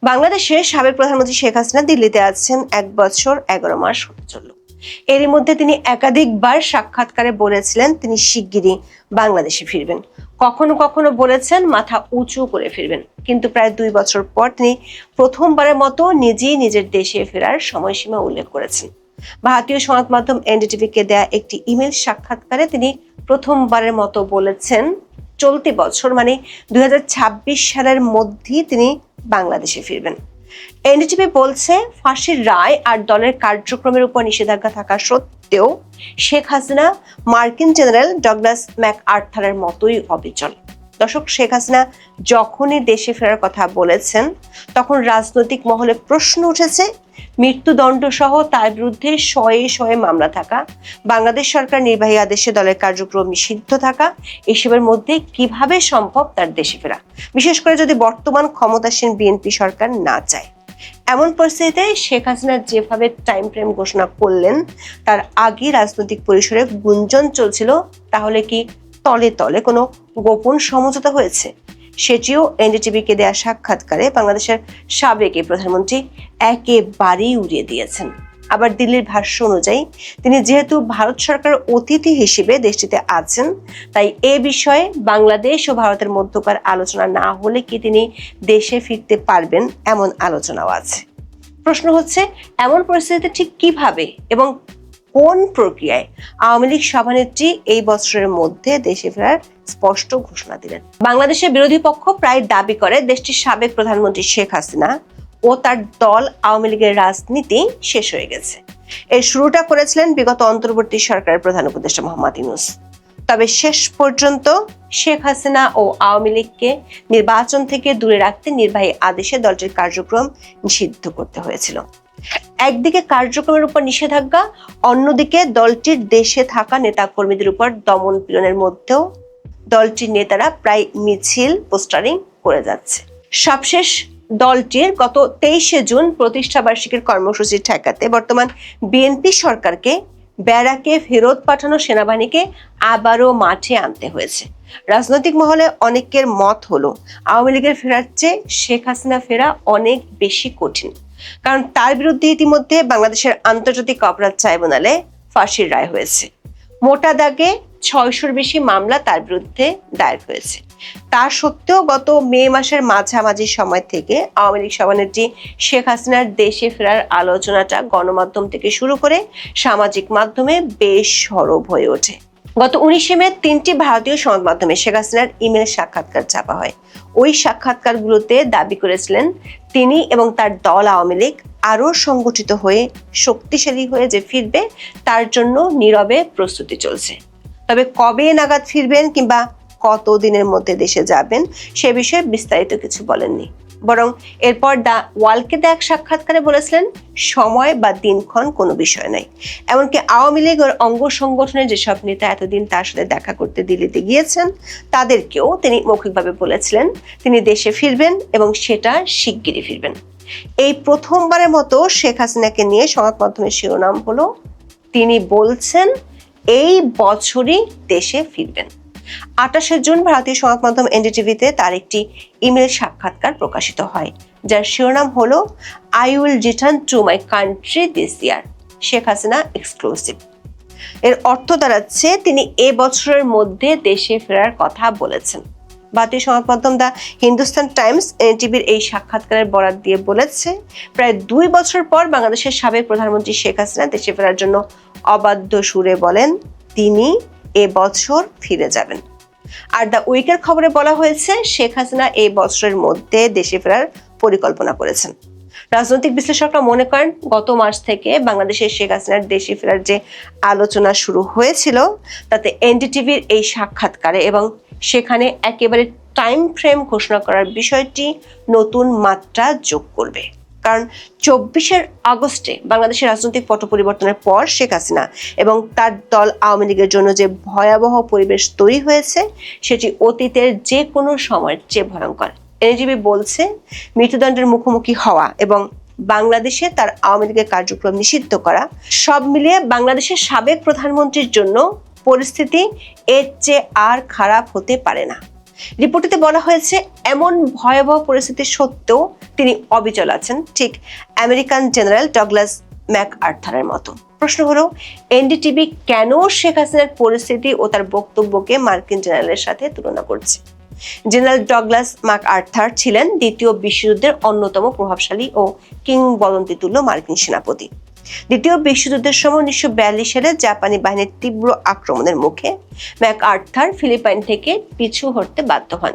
বাংলাদেশের সাবেক প্রধানমন্ত্রী শেখ হাসিনা দিল্লিতে আছেন 1 বছর 11 মাস হতে চলল। এরই মধ্যে তিনি একাধিকবার সাক্ষাৎকারে বলেছিলেন তিনি শিগগিরই বাংলাদেশে ফিরবেন। কখনো কখনো বলেছেন মাথা উঁচু করে ফিরবেন, কিন্তু প্রায় 2 বছর পর তিনি প্রথমবারের মতো নিজেই নিজের দেশে ফেরার সময়সীমা উল্লেখ করেছেন। ভারতীয় সংবাদ মাধ্যম এনডিটিভিকে দেয়া একটি ইমেল সাক্ষাৎকারে তিনি প্রথমবারের মতো বলেছেন চলতি বছর মানে 2026 সালের মধ্যেই তিনি বাংলাদেশে ফিরবেন। এনডিটিভি বলছে, ফাঁসির রায় আর দলের কার্যক্রমের উপর নিষেধাজ্ঞা থাকা সত্ত্বেও শেখ হাসিনা মার্কিন জেনারেল ডগলাস ম্যাকআর্থারের মতোই অবিচল। দর্শক, শেখ হাসিনা যখনই দেশে ফেরার কথা বলেছেন তখন রাজনৈতিক মহলে প্রশ্ন উঠেছে মৃত্যুদণ্ড সহ তার বিরুদ্ধে শয়ে শয়ে মামলা থাকা, বাংলাদেশ সরকার নির্বাহী আদেশে দলের কার্যক্রম নিষিদ্ধ থাকা, এসবের মধ্যে কিভাবে সম্ভব তার দেশে ফেরা, বিশেষ করে যদি বর্তমান ক্ষমতাসীন বিএনপি সরকার না চায়। এমন পরিস্থিতিতে শেখ হাসিনা যেভাবে টাইম ফ্রেম ঘোষণা করলেন তার আগে রাজনৈতিক পরিসরে গুঞ্জন চলছিল, তাহলে কি তলে তলে কোনো গোপন সমঝোতা হয়েছে? সেটিও এনডিটিভিকে দেয়া সাক্ষাৎকারে বাংলাদেশের সাবেক প্রধানমন্ত্রী একেবারেই উড়িয়ে দিয়েছেন। আবার দিল্লির ভাষ্য অনুযায়ী তিনি যেহেতু ভারত সরকার অতিথি হিসেবে দেশটিতে আছেন, তাই এ বিষয়ে বাংলাদেশ ও ভারতের মধ্যকার আলোচনা না হলে কি তিনি দেশে ফিরতে পারবেন, এমন আলোচনাও আছে। প্রশ্ন হচ্ছে, এমন পরিস্থিতিতে ঠিক কিভাবে এবং কোন প্রক্রিয়ায় আওয়ামী লীগ সভানেত্রী এই বছরের মধ্যে দেশে ফেরার স্পষ্ট ঘোষণা দিলেন? বাংলাদেশের বিরোধী পক্ষ প্রায় দাবি করে দেশটির সাবেক প্রধানমন্ত্রী শেখ হাসিনা ও তার দল আওয়ামী লীগের রাজনীতি শেষ হয়ে গেছে। এর শুরুটা করেছিলেন বিগত অন্তর্বর্তী সরকারের প্রধান উপদেষ্টা মোহাম্মদ ইউনূস। তবে শেষ পর্যন্ত শেখ হাসিনা ও আওয়ামী লীগকে নির্বাচন থেকে দূরে রাখতে নির্বাহী আদেশে দলটির কার্যক্রম নিষিদ্ধ করতে হয়েছিল। একদিকে কার্যক্রমের উপর নিষেধাজ্ঞা, অন্যদিকে দলটির দেশে থাকা নেতা কর্মীদের উপর দমন পীড়নের মধ্যেও দলটির নেতারা প্রায় মিছিল পোস্টারিং করে যাচ্ছে। সবশেষ দলটির গত 23শে জুন প্রতিষ্ঠা বার্ষিকীর কর্মসূচি ঠেকাতে বর্তমান বিএনপি সরকারকে ব্যারাকে ফেরত পাঠানো সেনাবাহিনীকে আবারও মাঠে আনতে হয়েছে। রাজনৈতিক মহলে অনেকের মত হলো আওয়ামী লীগের ফেরার চেয়ে শেখ হাসিনা ফেরা অনেক বেশি কঠিন, কারণ তার বিরুদ্ধে ইতিমধ্যে বাংলাদেশের আন্তর্জাতিক অপরাধ ট্রাইব্যুনালে ফাঁসির রায় হয়েছে। মোটা দাগে 600-র বেশি মামলা তার বিরুদ্ধে দায়ের হয়েছে। তা সত্ত্বেও গত মে মাসের মাঝামাঝি সময় থেকে আওয়ামী লীগ সভানেত্রী শেখ হাসিনার দেশে ফেরার আলোচনাটা গণমাধ্যম থেকে শুরু করে সামাজিক মাধ্যমে বেশ সরব হয়ে ওঠে। গত 19শে মে 3টি ভারতীয় সংবাদ মাধ্যমে শেখ হাসিনার ইমেল সাক্ষাৎকার ছাপা হয়। ওই সাক্ষাৎকারগুলোতে দাবি করেছিলেন তিনি এবং তার দল আওয়ামী লীগ আরো সংগঠিত হয়ে শক্তিশালী হয়ে যে ফিরবে তার জন্য নীরবে প্রস্তুতি চলছে। তবে কবে নাগাদ ফিরবেন কিংবা কতদিনের মধ্যে দেশে যাবেন সে বিষয়ে বিস্তারিত কিছু বলেননি, বরং এরপর দ্য ওয়ালকে দেয়া এক সাক্ষাৎকারে বলেছিলেন সময় বা দিনক্ষণ কোনো বিষয় নাই। এমনকি আওয়ামী লীগ ওর অঙ্গ সংগঠনের যেসব নেতা এতদিন তার সাথে দেখা করতে দিল্লিতে গিয়েছেন তাদেরকেও তিনি মৌখিকভাবে বলেছিলেন তিনি দেশে ফিরবেন এবং সেটা শিগগিরই ফিরবেন। এই প্রথমবারের মতো শেখ হাসিনাকে নিয়ে সংবাদ মাধ্যমের শিরোনাম হলো তিনি বলছেন এই বছরই দেশে ফিরবেন। 28শে জুন ভারতীয় সংবাদ মাধ্যম এনডিটিভিতে তার একটি ইমেল সাক্ষাৎকার প্রকাশিত হয়, যার শিরোনাম হলো I will return to my country this year, Sheikh Hasina exclusive. এর অর্থ দাঁড়াচ্ছে তিনি এ বছরের মধ্যে দেশে ফেরার কথা বলেছেন। ভারতীয় সংবাদ মাধ্যম দ্য হিন্দুস্তান টাইমস এনডিটিভির এই সাক্ষাৎকারের বরাত দিয়ে বলেছে, প্রায় 2 বছর পর বাংলাদেশের সাবেক প্রধানমন্ত্রী শেখ হাসিনা দেশে ফেরার জন্য অবাধ্য সুরে বলেন তিনি এ বছর ফিরে যাবেন। আর দ্য উইকের খবরে বলা হয়েছে শেখ হাসিনা এই বছরের মধ্যে দেশে ফেরার পরিকল্পনা করেছেন। রাজনৈতিক বিশ্লেষকরা মনে করেন গত মাস থেকে বাংলাদেশের শেখ হাসিনার দেশে ফেরার যে আলোচনা শুরু হয়েছিল তাতে এনডিটিভির এই সাক্ষাৎকারে এবং সেখানে একেবারে টাইম ফ্রেম ঘোষণা করার বিষয়টি নতুন মাত্রা যোগ করবে। কারণ 24শে আগস্টে বাংলাদেশের রাজনৈতিক পট পরিবর্তনের পর শেখ হাসিনা এবং তার দল আওয়ামী লীগের জন্য যে ভয়াবহ পরিবেশ তৈরি হয়েছে সেটি অতীতের যে কোনো সময়ের চেয়ে ভয়ঙ্কর। এনডিটিভি বলছে মৃত্যুদণ্ডের মুখোমুখি হওয়া এবং বাংলাদেশে তার আওয়ামী লীগের কার্যক্রম নিষিদ্ধ করা সব মিলিয়ে বাংলাদেশের সাবেক প্রধানমন্ত্রীর জন্য পরিস্থিতি এর চেয়ে আর খারাপ হতে পারে না। রিপোর্টটিতে বলা হয়েছে এমন ভয়াবহ পরিস্থিতি সত্ত্বেও তিনি অবিচল আছেন, ঠিক আমেরিকান জেনারেল ডগলাস ম্যাকআর্থারের মতো। প্রশ্ন হলো, এনডিটিভি কেন শেখ হাসিনার পরিস্থিতি ও তার বক্তব্যকে মার্কিন জেনারেলের সাথে তুলনা করছে? জেনারেল ডগলাস ম্যাকআর্থার ছিলেন দ্বিতীয় বিশ্বযুদ্ধের অন্যতম প্রভাবশালী ও কিংবদন্তিতুল্য মার্কিন সেনাপতি। দ্বিতীয় বিশ্বযুদ্ধের সময় 1942 সালে জাপানি বাহিনীর তীব্র আক্রমণের মুখে ম্যাকআর্থার ফিলিপাইন থেকে পিছু হটতে বাধ্য হন।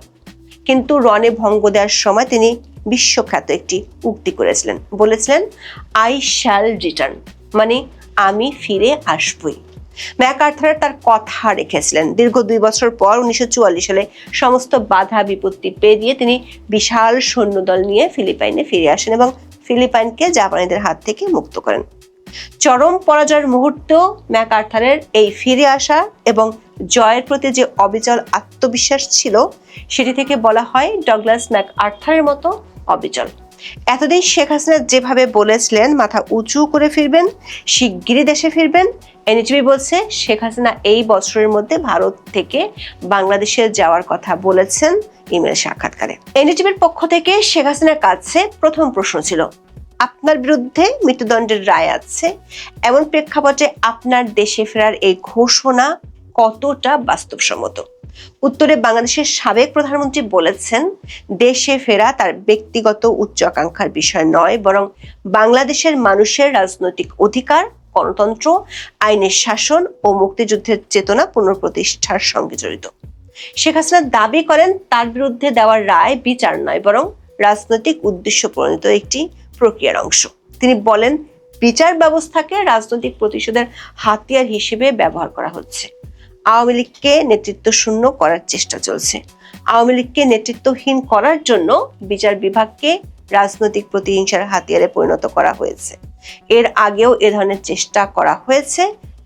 কিন্তু রণে ভঙ্গ দেওয়ার সময় তিনি বিশ্বখ্যাত একটি উক্তি করেছিলেন, বলেছিলেন, আই শ্যাল রিটার্ন, মানে আমি ফিরে আসবই। ম্যাকআর্থার তার কথা রেখেছিলেন। দীর্ঘ 2 বছর পর 1944 সালে সমস্ত বাধা বিপত্তি পেরিয়ে তিনি বিশাল সৈন্যদল নিয়ে ফিলিপাইনে ফিরে আসেন এবং ফিলিপাইনকে জাপানিদের হাত থেকে মুক্ত করেন। চরম পরাজয়ের মুহূর্তেও ম্যাকআর্থারের এই ফিরে আসা এবং জয়ের প্রতি যে অবিচল আত্মবিশ্বাস ছিল, সেটি থেকে বলা হয় ডগলাস ম্যাকআর্থারের মতো অবিচল। এতদিন শেখ হাসিনা যেভাবে বলেছিলেন মাথা উঁচু করে ফিরবেন, শিগগিরই দেশে ফিরবেন, এনডিটিভি বলছে শেখ হাসিনা এই বছরের মধ্যে ভারত থেকে বাংলাদেশে যাওয়ার কথা বলেছেন ইমেল সাক্ষাৎকারে। এনডিটিভির পক্ষ থেকে শেখ হাসিনার কাছে প্রথম প্রশ্ন ছিল, আপনার বিরুদ্ধে মৃত্যুদণ্ডের রায় আছে, এমন প্রেক্ষাপটে আপনার দেশে ফেরার এই ঘোষণা কতটা বাস্তবসম্মত? উত্তরে বাংলাদেশের সাবেক প্রধানমন্ত্রী বলেছেন, দেশে ফেরা তার ব্যক্তিগত উচ্চ আকাঙ্ক্ষার বিষয় নয়, বরং বাংলাদেশের মানুষের রাজনৈতিক অধিকার, গণতন্ত্র, আইনের শাসন ও মুক্তিযুদ্ধের চেতনা পুনঃপ্রতিষ্ঠার সঙ্গে জড়িত। শেখ হাসিনা দাবি করেন তার বিরুদ্ধে দেওয়ার রায় বিচার নয়, বরং রাজনৈতিক উদ্দেশ্য প্রণীত একটি প্রক্রিয়ার অংশ। তিনি বলেন, বিচার ব্যবস্থাকে রাজনৈতিক প্রতিশোধের হাতিয়ার হিসেবে ব্যবহার করা হচ্ছে। আওয়ামী লীগকে নেতৃত্ব শূন্য করার চেষ্টা চলছে। আওয়ামী লীগকে নেতৃত্বহীন করার জন্য বিচার বিভাগকে রাজনৈতিক প্রতিহিংসার হাতিয়ারে পরিণত করা হয়েছে। এর আগেও এ ধরনের চেষ্টা করা হয়েছে,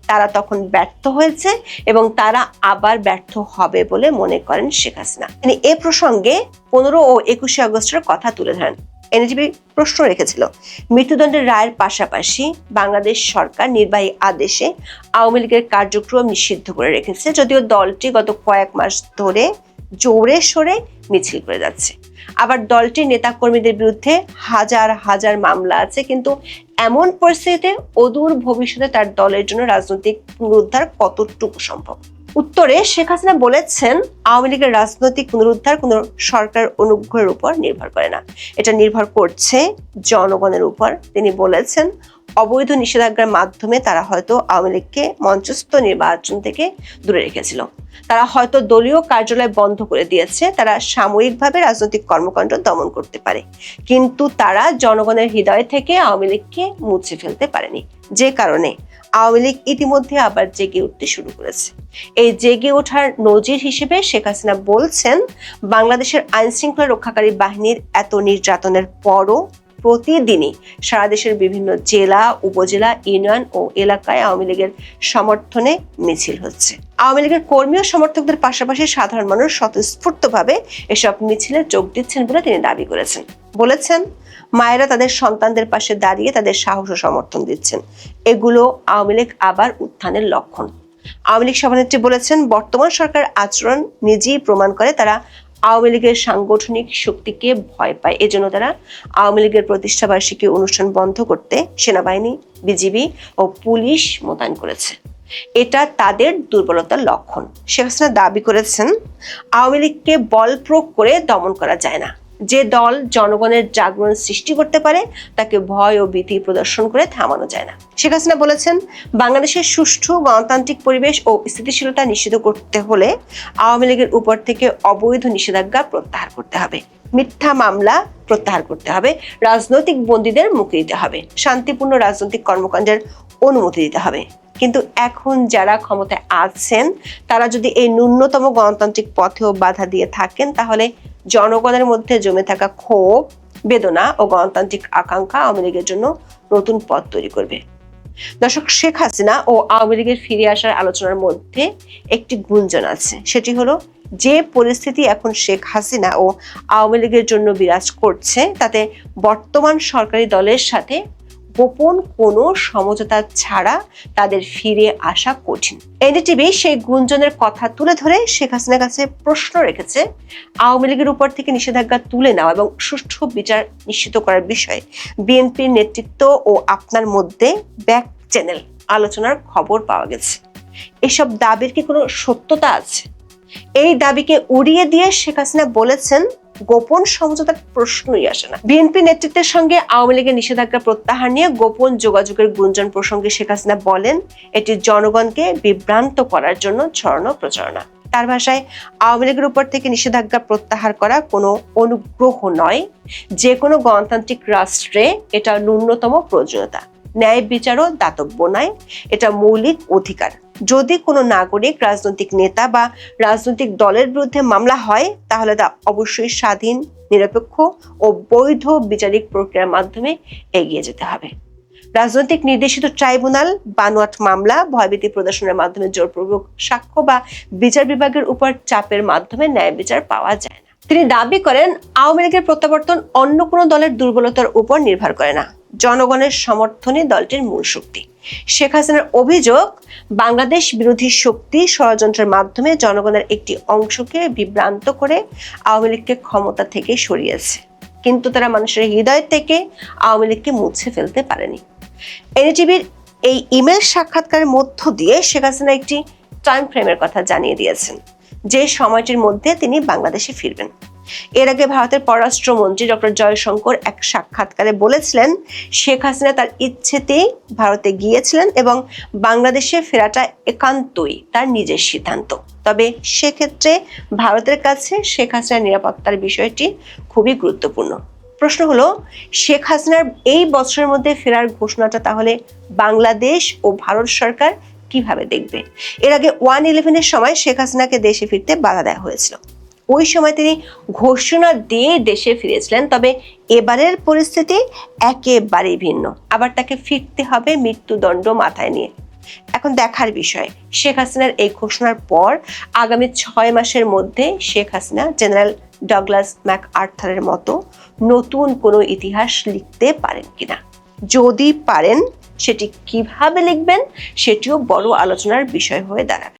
তারা তখন ব্যর্থ হয়েছে এবং তারা আবার ব্যর্থ হবে বলে মনে করেন শেখ হাসিনা। তিনি এ প্রসঙ্গে 15 ও 21 আগস্টের কথা তুলে ধরেন। এনডিটিভি প্রশ্ন রেখেছিল, মৃত্যুদণ্ডের রায়ের পাশাপাশি বাংলাদেশ সরকার নির্বাহী আদেশে আওয়ামী লীগের কার্যক্রম নিষিদ্ধ করে রেখেছে, যদিও দলটি গত কয়েক মাস ধরে জোরে সোরে মিছিল করে যাচ্ছে। আবার দলটির নেতাকর্মীদের বিরুদ্ধে হাজার হাজার মামলা আছে, কিন্তু এমন পরিস্থিতিতে অদূর ভবিষ্যতে তার দলের জন্য রাজনৈতিক পুনরুদ্ধার কতটুকু সম্ভব? উত্তরে শেখ হাসিনা বলেছেন, আওয়ামী লীগের রাজনৈতিক পুনরুদ্ধার কোনো সরকার অনুগ্রহের উপর নির্ভর করে না, এটা নির্ভর করছে জনগণের উপর। তিনি বলেছেন, অবৈধ নিষেধাজ্ঞার মাধ্যমে তারা হয়তো আওয়ামী লীগকে মঞ্চস্থ নির্বাচন থেকে দূরে রেখেছিল, তারা হয়তো দলীয় কার্যালয় বন্ধ করে দিয়েছে, তারা সাময়িকভাবে রাজনৈতিক কর্মকাণ্ড দমন করতে পারে, কিন্তু তারা জনগণের হৃদয় থেকে আওয়ামী লীগকে মুছে ফেলতে পারেনি। যে কারণে আওয়ামী লীগ ইতিমধ্যে আবার জেগে উঠতে শুরু করেছে। এই জেগে ওঠার নজির হিসেবে শেখ হাসিনা বলছেন, বাংলাদেশের আইন শৃঙ্খলা রক্ষাকারী বাহিনীর এত নির্যাতনের পরও প্রতিদিনই সারা দেশের বিভিন্ন জেলা, উপজেলা, ইউনিয়ন ও এলাকায় আওয়ামী লীগের সমর্থনে মিছিল হচ্ছে। আওয়ামী লীগের কর্মী ও সমর্থকদের পাশাপাশি সাধারণ মানুষ স্বতঃস্ফূর্তভাবে এসব মিছিলে যোগ দিচ্ছেন বলে তিনি দাবি করেছেন। বলেছেন, মায়েরা তাদের সন্তানদের পাশে দাঁড়িয়ে তাদের সাহস ও সমর্থন দিচ্ছেন, এগুলো আওয়ামী লীগ আবার উত্থানের লক্ষণ। আওয়ামী লীগ সভানেত্রী বলেছেন, বর্তমান সরকার আচরণ নিজেই প্রমাণ করে তারা আওয়ামী লীগের সাংগঠনিক শক্তিকে ভয় পায়। এজন্য তারা আওয়ামী লীগের প্রতিষ্ঠাবার্ষিকী অনুষ্ঠান বন্ধ করতে সেনাবাহিনী, বিজিবি ও পুলিশ মোতায়েন করেছে। এটা তাদের দুর্বলতার লক্ষণ। শেখ হাসিনা দাবি করেছেন, আওয়ামী লীগকে বল প্রয়োগ করে দমন করা যায় না। যে দল জনগণের জাগরণ সৃষ্টি করতে পারে তাকে ভয় ও ভীতি প্রদর্শন করে থামানো যায় না। শেখ হাসিনা বলেছেন, বাংলাদেশের সুষ্ঠু গণতান্ত্রিক পরিবেশ ও স্থিতিশীলতা নিশ্চিত করতে হলে আওয়ামী লীগের উপর থেকে অবৈধ নিষেধাজ্ঞা প্রত্যাহার করতে হবে, মিথ্যা মামলা প্রত্যাহার করতে হবে, রাজনৈতিক বন্দীদের মুক্তি দিতে হবে, শান্তিপূর্ণ রাজনৈতিক কর্মকাণ্ডের অনুমতি দিতে হবে। কিন্তু এখন যারা ক্ষমতায় আছেন তারা যদি এই ন্যূনতম গণতান্ত্রিক পথেও বাধা দিয়ে থাকেন, তাহলে জনগণের মধ্যে জমে থাকা ক্ষোভ, বেদনা ও গণতান্ত্রিক আকাঙ্ক্ষা আওয়ামী লীগের জন্য নতুন পথ তৈরি করবে। দর্শক, শেখ হাসিনা ও আওয়ামী লীগের ফিরে আসার আলোচনার মধ্যে একটি গুঞ্জন আছে, সেটি হলো যে পরিস্থিতি এখন শেখ হাসিনা ও আওয়ামী লীগের জন্য বিরাজ করছে, তাতে বর্তমান সরকারি দলের সাথে গোপন কোনো সমঝোতা ছাড়া তাদের ফিরে আসা কঠিন। এনডিটিভি সেই গুঞ্জনের কথা তুলে ধরে শেখ হাসিনার কাছে প্রশ্ন রেখেছে, আওয়ামী লীগের উপর থেকে নিষেধাজ্ঞা তুলে নেওয়া এবং সুষ্ঠু বিচার নিশ্চিত করার বিষয়ে বিএনপির নেতৃত্ব ও আপনার মধ্যে ব্যাক চ্যানেল আলোচনার খবর পাওয়া গেছে। এসব দাবির কি কোনো সত্যতা আছে? এই দাবিকে উড়িয়ে দিয়ে শেখ হাসিনা বলেছেন, গোপন সমঝোতার প্রশ্নই আসে না। বিএনপি নেতৃত্বের সঙ্গে আওয়ামী লীগের নিষেধাজ্ঞা প্রত্যাহার নিয়ে গোপন যোগাযোগের গুঞ্জন প্রসঙ্গে শেখ হাসিনা বলেন, এটি জনগণকে বিভ্রান্ত করার জন্য ছড়ানো প্রচারণা। তার ভাষায়, আওয়ামী লীগের উপর থেকে নিষেধাজ্ঞা প্রত্যাহার করা কোনো অনুগ্রহ নয়, যে কোনো গণতান্ত্রিক রাষ্ট্রে এটা ন্যূনতম প্রয়োজনীয়তা। ন্যায় বিচারও দাতব্য নয়, এটা মৌলিক অধিকার। যদি কোনো নাগরিক, রাজনৈতিক নেতা বা রাজনৈতিক দলের বিরুদ্ধে মামলা হয়, তাহলে তা অবশ্যই স্বাধীন, নিরপেক্ষ ও বৈধ বিচারিক প্রক্রিয়ার মাধ্যমে এগিয়ে যেতে হবে। রাজনৈতিক নির্দেশিত ট্রাইব্যুনাল, বানোয়াট মামলা, ভয়ভীতি প্রদর্শনের মাধ্যমে জোরপূর্বক সাক্ষ্য বা বিচার বিভাগের উপর চাপের মাধ্যমে ন্যায় বিচার পাওয়া যায় না। তিনি দাবি করেন, আওয়ামী লীগের প্রত্যাবর্তন অন্য কোনো দলের দুর্বলতার উপর নির্ভর করে না, জনগণের সমর্থনই দলটির মূল শক্তি। শেখ হাসিনার অভিযোগ, বাংলাদেশ বিরোধী শক্তি ষড়যন্ত্রের মাধ্যমে জনগণের একটি অংশকে বিভ্রান্ত করে আওয়ামী লীগকে ক্ষমতা থেকে সরিয়েছে, কিন্তু তারা মানুষের হৃদয় থেকে আওয়ামী লীগকে মুছে ফেলতে পারেনি। এনডিটিভির এই ইমেল সাক্ষাৎকারের মধ্য দিয়ে শেখ হাসিনা একটি টাইম ফ্রেমের কথা জানিয়ে দিয়েছেন, যে সময়টির মধ্যে তিনি বাংলাদেশে ফিরবেন। এর আগে ভারতের পররাষ্ট্রমন্ত্রী ডক্টর জয়শঙ্কর এক সাক্ষাৎকারে বলেছিলেন, শেখ হাসিনা তার ইচ্ছেতেই ভারতে গিয়েছিলেন এবং বাংলাদেশে ফেরাটা একান্তই তার নিজের সিদ্ধান্ত। তবে সেক্ষেত্রে ভারতের কাছে শেখ হাসিনার নিরাপত্তার বিষয়টি খুবই গুরুত্বপূর্ণ। প্রশ্ন হলো, শেখ হাসিনার এই বছরের মধ্যে ফেরার ঘোষণাটা তাহলে বাংলাদেশ ও ভারত সরকার কিভাবে দেখবে? এর আগে 1/11-এর সময় শেখ হাসিনাকে দেশে ফিরতে বাধা দেওয়া হয়েছিল। ওই সময় তিনি ঘোষণা দিয়ে দেশে ফিরেছিলেন, তবে এবারের পরিস্থিতি একেবারেই ভিন্ন। আবার তাকে ফিরতে হবে মৃত্যুদণ্ড মাথায় নিয়ে। এখন দেখার বিষয়, শেখ হাসিনার এই ঘোষণার পর আগামী 6 মাসের মধ্যে শেখ হাসিনা জেনারেল ডগলাস ম্যাকআর্থারের মতো নতুন কোনো ইতিহাস লিখতে পারেন কিনা। যদি পারেন, সেটি কিভাবে লিখবেন সেটিও বড় আলোচনার বিষয় হয়ে দাঁড়াবে।